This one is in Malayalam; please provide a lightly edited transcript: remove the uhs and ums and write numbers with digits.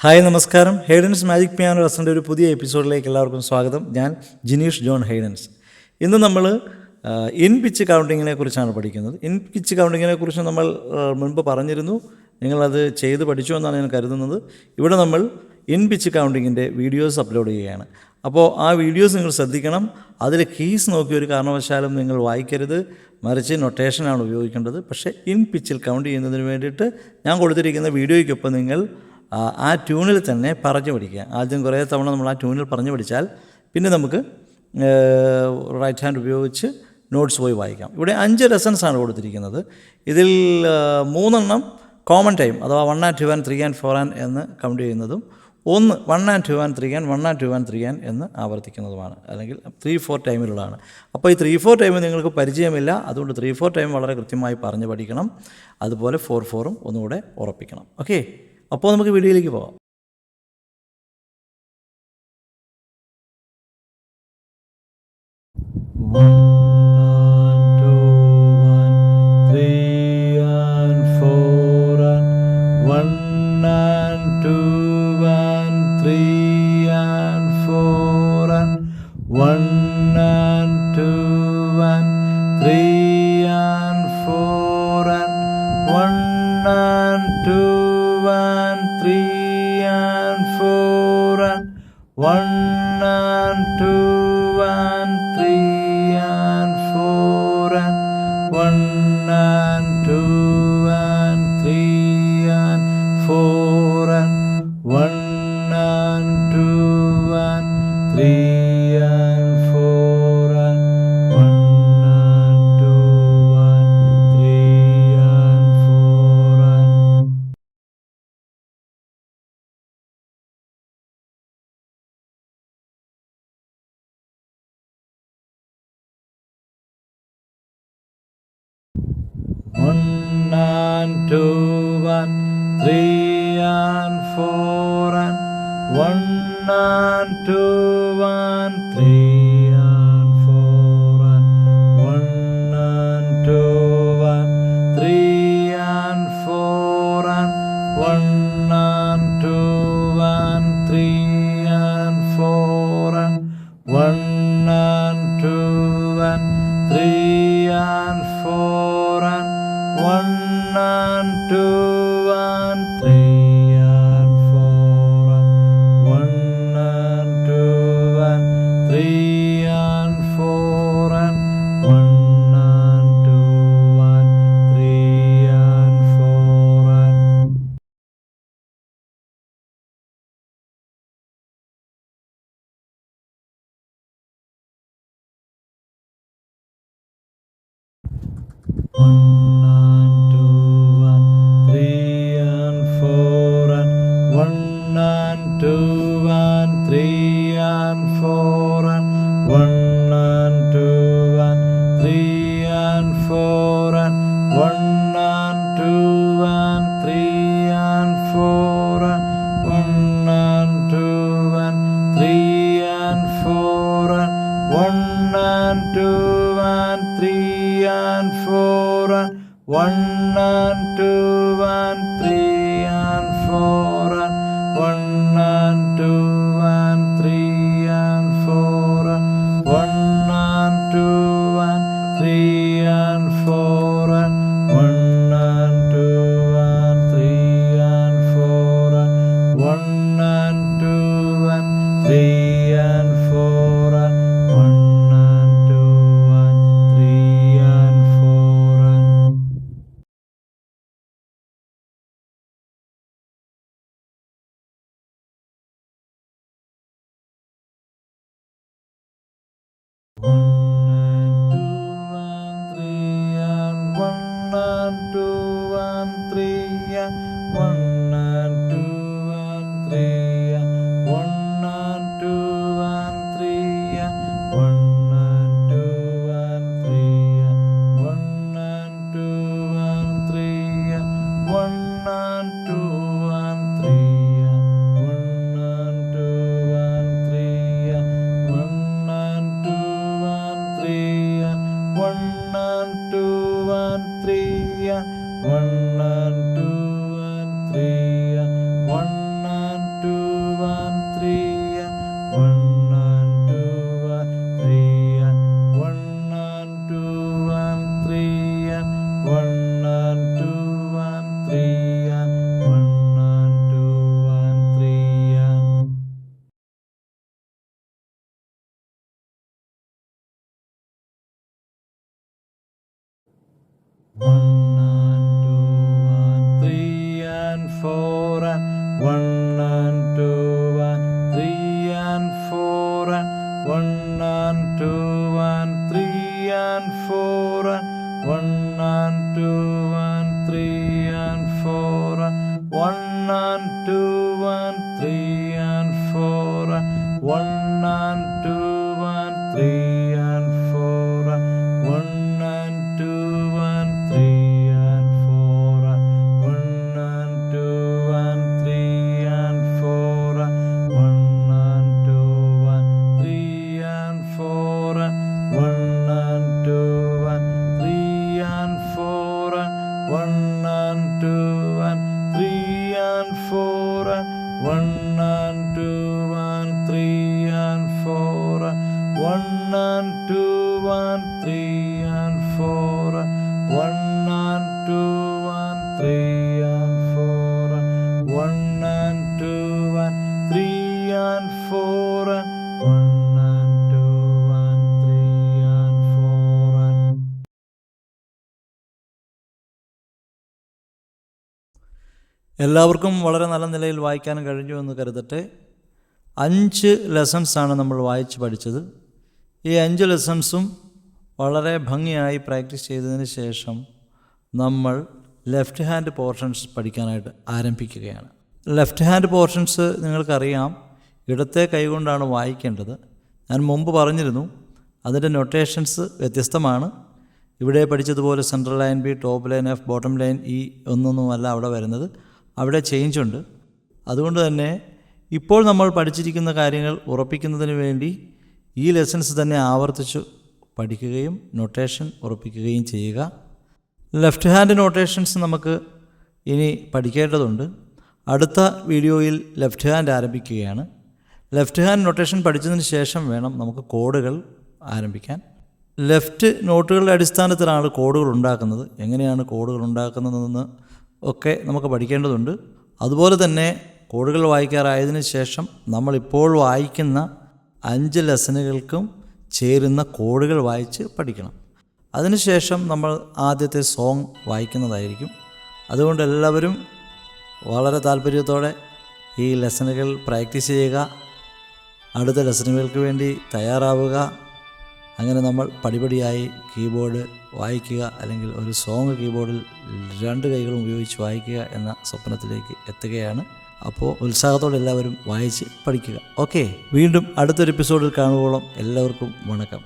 ഹായ് നമസ്കാരം. ഹെയ്ഡൻസ് മാജിക് പിയാനോ ലെസൻ്റെ ഒരു പുതിയ എപ്പിസോഡിലേക്ക് എല്ലാവർക്കും സ്വാഗതം. ഞാൻ ജിനീഷ് ജോൺ ഹെയ്ഡൻസ്. ഇന്ന് നമ്മൾ ഇൻ പിച്ച് കൗണ്ടിങ്ങിനെ കുറിച്ചാണ് പഠിക്കുന്നത്. ഇൻ പിച്ച് കൗണ്ടിങ്ങിനെ കുറിച്ച് നമ്മൾ മുൻപ് പറഞ്ഞിരുന്നു. നിങ്ങളത് ചെയ്ത് പഠിച്ചു എന്നാണ് ഞാൻ കരുതുന്നത്. ഇവിടെ നമ്മൾ ഇൻ പിച്ച് കൗണ്ടിങ്ങിൻ്റെ വീഡിയോസ് അപ്ലോഡ് ചെയ്യുകയാണ്. അപ്പോൾ ആ വീഡിയോസ് നിങ്ങൾ ശ്രദ്ധിക്കണം. അതിൽ കീസ് നോക്കി ഒരു കാരണവശാലും നിങ്ങൾ വായിക്കരുത്, മറിച്ച് നൊട്ടേഷനാണ് ഉപയോഗിക്കേണ്ടത്. പക്ഷേ ഇൻ പിച്ചിൽ കൗണ്ട് ചെയ്യുന്നതിന് വേണ്ടിയിട്ട് ഞാൻ കൊടുത്തിരിക്കുന്ന വീഡിയോയ്ക്കൊപ്പം നിങ്ങൾ ആ ട്യൂണിൽ തന്നെ പറഞ്ഞു പഠിക്കുക. ആദ്യം കുറേ തവണ നമ്മൾ ആ ട്യൂണിൽ പറഞ്ഞു പഠിച്ചാൽ പിന്നെ നമുക്ക് റൈറ്റ് ഹാൻഡ് ഉപയോഗിച്ച് നോട്ട്സ് പോയി വായിക്കാം. ഇവിടെ 5 ലെസൺസാണ് കൊടുത്തിരിക്കുന്നത്. ഇതിൽ 3 കോമൺ ടൈം അഥവാ 1 and 2 and 3 and 4 and എന്ന് കൗണ്ട് ചെയ്യുന്നതും 1 and 2 and 3 and 1 and 2 and 3 and എന്ന് ആവർത്തിക്കുന്നതുമാണ്, അല്ലെങ്കിൽ 3-4 ടൈമിലുള്ളതാണ്. അപ്പോൾ ഈ 3-4 ടൈം നിങ്ങൾക്ക് പരിചയമില്ല, അതുകൊണ്ട് 3-4 ടൈം വളരെ കൃത്യമായി പറഞ്ഞു പഠിക്കണം. അതുപോലെ 4-4 ഒന്നുകൂടെ ഉറപ്പിക്കണം. ഓക്കെ, അപ്പോൾ നമുക്ക് വീഡിയോയിലേക്ക് പോകാം. 1 and 2 and 3 and 4 and 1 and 2 and 3 and 4 and 1 and 2 and 3 and 4 and 1 and 2 and 3 and 4 and 1 and 2 and 3 and 4 and 1 and 2 and 3 and 4 and 1 and 2 and 3 and 4 and 1 and 2 and 3 and 4 and 1 and 2 and 3 and 4 and 1 and 2 and 3 and 4 and 1 and 2 and 3 and 4 and 1 and 2 and 3 and 4 and 1 and 2 and 3 and 4 and 1 and 2 and 3 and 4 and 1 and 2 and 3 and 4 and 1 and 2 and 3 and 4 and എല്ലാവർക്കും വളരെ നല്ല നിലയിൽ വായിക്കാനും കഴിഞ്ഞു എന്ന് കരുതട്ടെ. 5 ലെസൺസാണ് നമ്മൾ വായിച്ച് പഠിച്ചത്. ഈ 5 ലെസൺസും വളരെ ഭംഗിയായി പ്രാക്ടീസ് ചെയ്തതിന് ശേഷം നമ്മൾ ലെഫ്റ്റ് ഹാൻഡ് പോർഷൻസ് പഠിക്കാനായിട്ട് ആരംഭിക്കുകയാണ്. ലെഫ്റ്റ് ഹാൻഡ് പോർഷൻസ് നിങ്ങൾക്കറിയാം, ഇടത്തെ കൈകൊണ്ടാണ് വായിക്കേണ്ടത്. ഞാൻ മുമ്പ് പറഞ്ഞിരുന്നു അതിൻ്റെ നൊട്ടേഷൻസ് വ്യത്യസ്തമാണ്. ഇവിടെ പഠിച്ചതുപോലെ central line B, top line F, bottom line E ഒന്നൊന്നുമല്ല അവിടെ വരുന്നത്. അവിടെ ചേഞ്ച് ഉണ്ട്. അതുകൊണ്ട് തന്നെ ഇപ്പോൾ നമ്മൾ പഠിച്ചിരിക്കുന്ന കാര്യങ്ങൾ ഉറപ്പിക്കുന്നതിന് വേണ്ടി ഈ ലെസൺസ് തന്നെ ആവർത്തിച്ച് പഠിക്കുകയും നൊട്ടേഷൻ ഉറപ്പിക്കുകയും ചെയ്യുക. ലെഫ്റ്റ് ഹാൻഡ് നൊട്ടേഷൻസ് നമുക്ക് ഇനി പഠിക്കേണ്ടതുണ്ട്. അടുത്ത വീഡിയോയിൽ ലെഫ്റ്റ് ഹാൻഡ് ആരംഭിക്കുകയാണ്. ലെഫ്റ്റ് ഹാൻഡ് നൊട്ടേഷൻ പഠിച്ചതിന് ശേഷം വേണം നമുക്ക് കോഡുകൾ ആരംഭിക്കാൻ. ലെഫ്റ്റ് നോട്ടുകളുടെ അടിസ്ഥാനത്തിലാണ് കോഡുകൾ ഉണ്ടാക്കുന്നത്. എങ്ങനെയാണ് കോഡുകൾ ഉണ്ടാക്കുന്നതെന്ന് ഒക്കെ നമുക്ക് പഠിക്കേണ്ടതുണ്ട്. അതുപോലെ തന്നെ കോഡുകൾ വായിക്കാറായതിനു ശേഷം നമ്മളിപ്പോൾ വായിക്കുന്ന 5 ലെസനുകൾക്കും ചേരുന്ന കോഡുകൾ വായിച്ച് പഠിക്കണം. അതിനുശേഷം നമ്മൾ ആദ്യത്തെ സോങ് വായിക്കുന്നതായിരിക്കും. അതുകൊണ്ട് എല്ലാവരും വളരെ താല്പര്യത്തോടെ ഈ ലെസനുകൾ പ്രാക്ടീസ് ചെയ്യുക. അടുത്ത ലെസനുകൾക്ക് വേണ്ടി തയ്യാറാവുക. അങ്ങനെ നമ്മൾ പടിപടിയായി കീബോർഡ് വായിക്കുക, അല്ലെങ്കിൽ ഒരു സോങ് കീബോർഡിൽ 2 കൈകളും ഉപയോഗിച്ച് വായിക്കുക എന്ന സ്വപ്നത്തിലേക്ക് എത്തുകയാണ്. അപ്പോൾ ഉത്സാഹത്തോടെ എല്ലാവരും വായിച്ച് പഠിക്കുക. ഓക്കെ, വീണ്ടും അടുത്തൊരു എപ്പിസോഡിൽ കാണുവോളം എല്ലാവർക്കും വണക്കം.